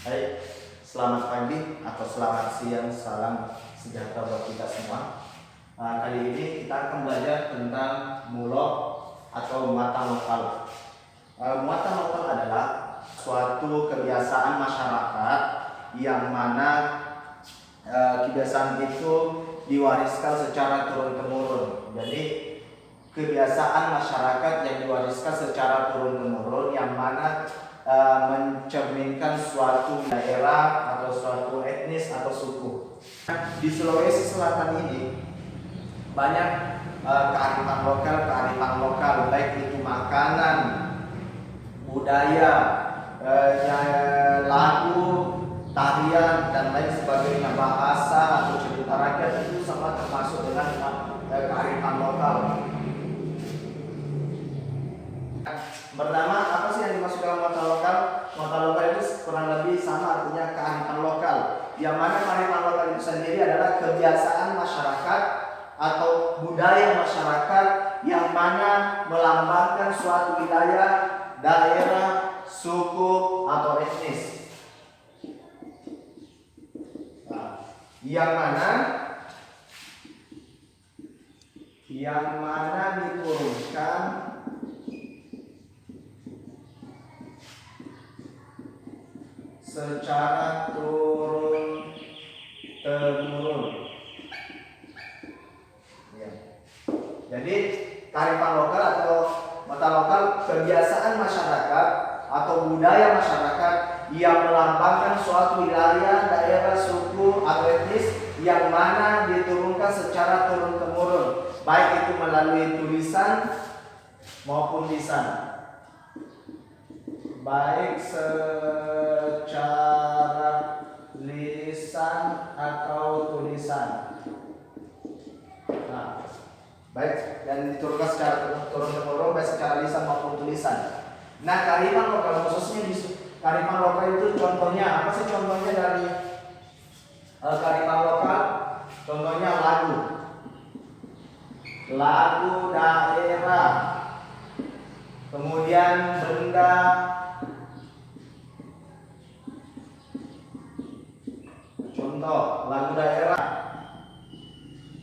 Baik, selamat pagi atau selamat siang, salam sejahtera buat kita semua. Kali ini kita akan belajar tentang mulok atau muatan lokal. Muatan lokal adalah suatu kebiasaan masyarakat yang mana kebiasaan itu diwariskan secara turun-temurun. Jadi kebiasaan masyarakat yang diwariskan secara turun-temurun yang mana mencerminkan suatu daerah atau suatu etnis atau suku. Di Sulawesi Selatan ini banyak kearifan lokal, baik itu makanan, budaya, lagu, tarian dan lain sebagainya, bahasa atau cerita rakyat itu semua termasuk dengan kearifan lokal. Pertama, apa sih yang dimaksud dengan muatan lokal? Muatan lokal itu kurang lebih sama artinya kearifan lokal. Yang mana kearifan lokal itu sendiri adalah kebiasaan masyarakat atau budaya masyarakat yang mana melambangkan suatu wilayah, daerah, suku atau etnis. Yang mana diturunkan secara turun temurun. Ya. Jadi kearifan lokal atau muatan lokal kebiasaan masyarakat atau budaya masyarakat yang melambangkan suatu wilayah, daerah, suku atau etnis yang mana diturunkan secara turun temurun, baik itu melalui tulisan maupun lisan. Baik secara lisan atau tulisan. Nah, baik dan diturunkan secara turun-temurun baik secara lisan maupun tulisan. Nah, kearifan lokal khususnya di kearifan lokal itu contohnya apa sih? Contohnya dari kearifan lokal, contohnya lagu daerah, kemudian benda, contoh lagu daerah,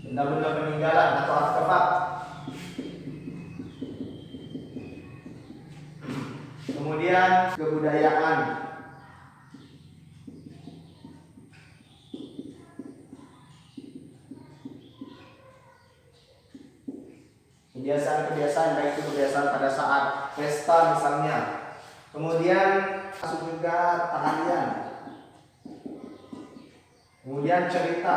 benda-benda peninggalan atau artefak. Kemudian kebudayaan, kebiasaan baik itu kebiasaan pada saat pesta misalnya. Kemudian masuk juga tarian, kemudian cerita.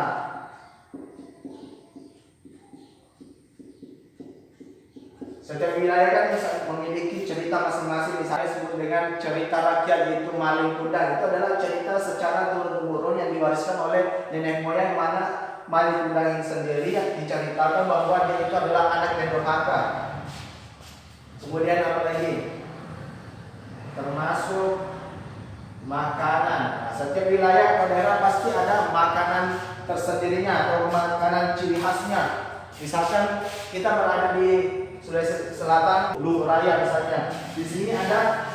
Setiap wilayah kan memiliki cerita masing-masing. Misalnya disebut dengan cerita rakyat, yaitu Malin Kundang. Itu adalah cerita secara turun-temurun yang diwariskan oleh nenek moyang, mana Malin Kundang ini sendiri yang diceritakan bahwa dia itu adalah anak yang durhaka. Kemudian apa lagi? Termasuk makanan. Nah, setiap wilayah atau daerah pasti ada makanan tersendirinya atau makanan ciri khasnya. Misalkan kita berada di Sulawesi Selatan, Luwu Raya misalnya. Di sini ada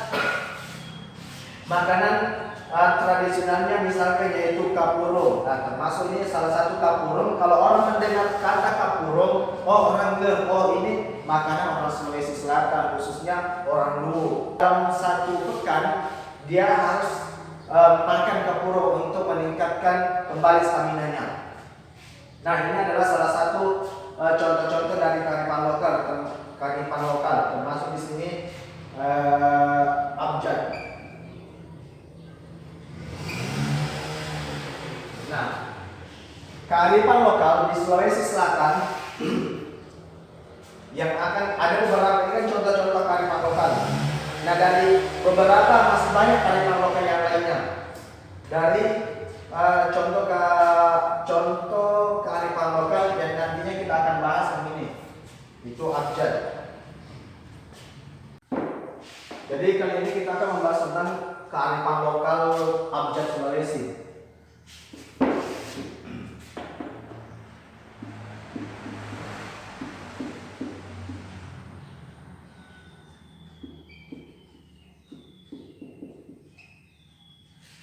makanan tradisionalnya misalkan yaitu kapurung. Nah, termasuk ini salah satu kapurung. Kalau orang mendengar kata kapurung, orang ngeh, ini makanan orang Sulawesi Selatan, khususnya orang Luwu. Dalam satu pekan dia harus makan kapurung untuk meningkatkan kembali stamina-nya. Nah, ini adalah salah satu contoh-contoh dari kearifan lokal, termasuk di sini abjad. Nah, kearifan lokal di Sulawesi Selatan yang akan ada beberapa, ini kan contoh-contoh kearifan lokal. Nah, dari beberapa masih banyak kearifan lokal yang lainnya. Dari contoh kearifan lokal yang nantinya kita akan bahas yang ini, itu abjad. Jadi kali ini kita akan membahas tentang kearifan lokal abjad Sulawesi.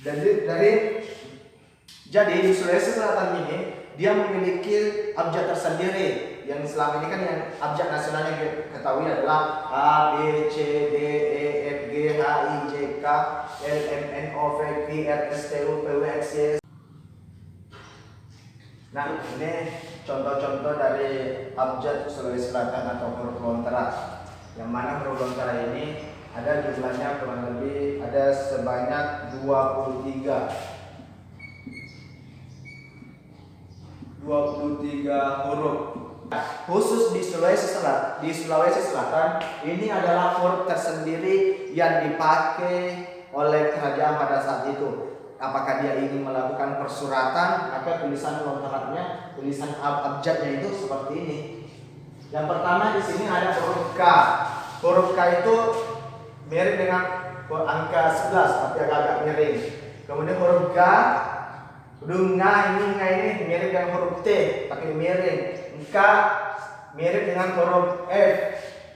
Jadi di Sulawesi Selatan ini dia memiliki abjad tersendiri yang selama ini kan yang abjad nasionalnya ketahui adalah A, B, C, D, E, F, G, H, I, J, K, L, M, N, O, P, Q, R, S, T, U, P, W, X, Y. Nah, ini contoh-contoh dari abjad Sulawesi Selatan atau huruf lontara. Yang mana huruf lontara ini ada jumlahnya kurang lebih ada sebanyak 23 huruf. Khusus di Sulawesi Selatan ini adalah huruf tersendiri yang dipakai oleh kerajaan pada saat itu. Apakah dia ingin melakukan persuratan, maka tulisan lontarannya, tulisan abjadnya itu seperti ini. Yang pertama di sini ada huruf K. Huruf K itu mirip dengan angka 11 tapi agak-agak miring. Kemudian huruf G, ini mirip dengan huruf T tapi miring. K mirip dengan huruf F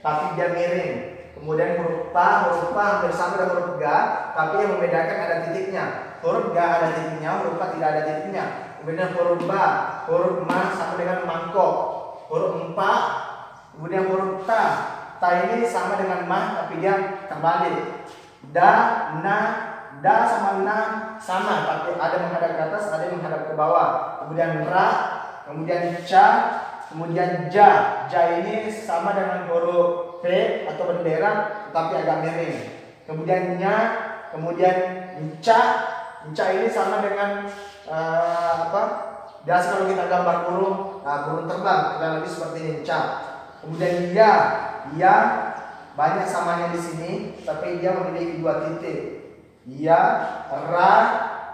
tapi dia miring. Kemudian huruf P hampir sama dengan huruf G tapi yang membedakan ada titiknya. Huruf G ada titiknya, huruf P tidak ada titiknya. Kemudian huruf B, huruf M sama dengan mangkok. Huruf 4, kemudian huruf T. T ini sama dengan M tapi dia terbalik. Da sama na sama tapi ada menghadap ke atas, ada yang menghadap ke bawah. Kemudian ra, kemudian ca, kemudian ja. Ja ini sama dengan huruf P atau bendera tapi agak miring. Kemudian nya, kemudian ca. Ca ini sama dengan biasa kalau kita gambar burung, burung terbang kurang lebih seperti ini ca. Kemudian ya banyak samanya di sini tapi dia memiliki 2 titik. Ya, ra,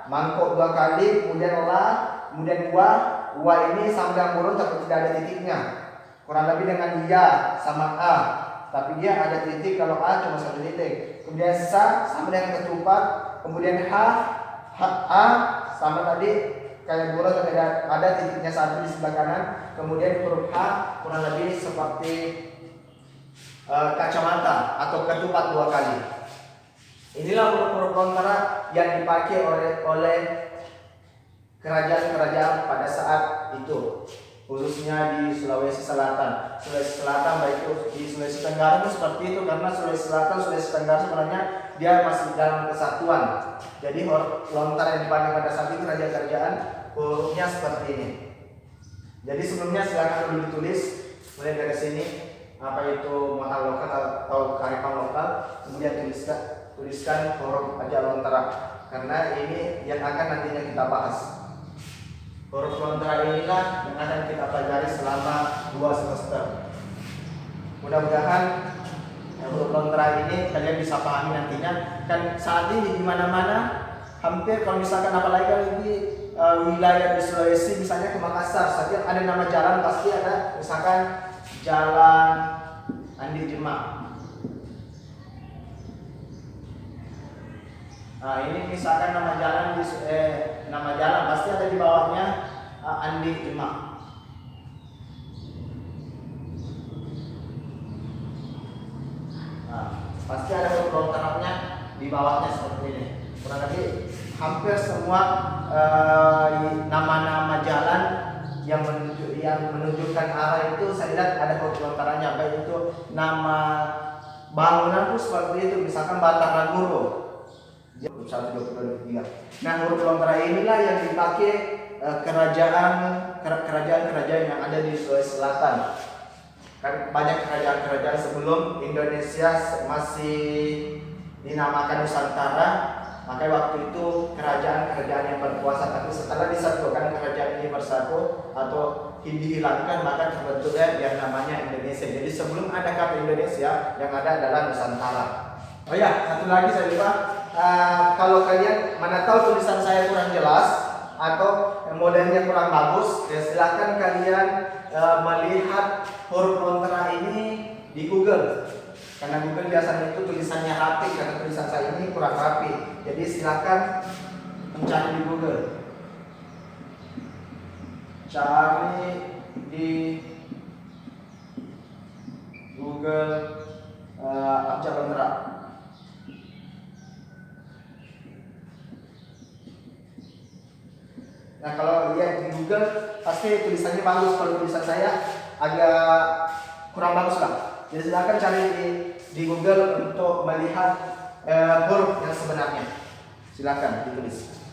mangkok 2 kali, kemudian la, kemudian wa ini sama dengan burung tapi tidak ada titiknya. Kurang lebih dengan ya sama a, tapi dia ada titik, kalau a cuma 1 titik. Kemudian sa sama dengan ketupat, kemudian a sama tadi kayak burung tapi ada titiknya 1 di sebelah kanan. Kemudian huruf h kurang lebih seperti kacamata atau ketupat 2 kali. Inilah huruf-huruf lontara yang dipakai oleh kerajaan-kerajaan pada saat itu, khususnya di Sulawesi Selatan. Sulawesi Selatan baik itu di Sulawesi Tenggara itu seperti itu, karena Sulawesi Selatan, Sulawesi Tenggara sebenarnya dia masih dalam kesatuan. Jadi huruf lontara yang dipakai pada saat itu kerajaan-kerajaan hurufnya seperti ini. Jadi sebelumnya silakan dulu ditulis mulai dari sini apa itu mahal lokal atau kearifan lokal, kemudian tuliskan huruf abjad lontara karena ini yang akan nantinya kita bahas. Huruf lontara inilah yang akan kita pelajari selama 2 semester. Mudah-mudahan huruf lontara ini kalian bisa pahami nantinya. Kan saat ini di mana-mana hampir kalau misalkan apalagi di wilayah di Sulawesi, misalnya ke Makassar, setiap ada nama jalan pasti ada misalkan Jalan Andi Jemak. Nah, ini misalkan nama jalan pasti ada di bawahnya Andi Jemak. Nah, pasti ada huruf lontaranya di bawahnya seperti ini. Kurang lebih hampir semua nama-nama jalan yang menunjukkan arah itu saya lihat ada huruf lontaranya. Baik itu nama bangunan pun seperti itu, misalkan Batanaguru. 1, 2, 3. Nah, huruf lontara inilah yang dipakai kerajaan-kerajaan yang ada di Sulawesi Selatan. Kan banyak kerajaan-kerajaan sebelum Indonesia masih dinamakan Nusantara, maka waktu itu kerajaan-kerajaan yang berkuasa, tapi setelah disatukan kerajaan ini bersatu atau dihilangkan, maka terbentuklah yang namanya Indonesia. Jadi sebelum ada kata Indonesia, yang ada adalah Nusantara. Oh ya, satu lagi saya lupa. Kalau kalian mana tahu tulisan saya kurang jelas atau modelnya kurang bagus, ya silahkan kalian melihat huruf lontara ini di Google. Karena Google biasanya itu tulisannya rapi, karena tulisan saya ini kurang rapi. Jadi silahkan mencari di Google. Cari di Google abjad lontara. Nah kalau lihat di Google pasti tulisannya bagus, kalau tulisan saya agak kurang bagus lah. Jadi silakan cari di Google untuk melihat huruf yang sebenarnya. Silakan ditulis.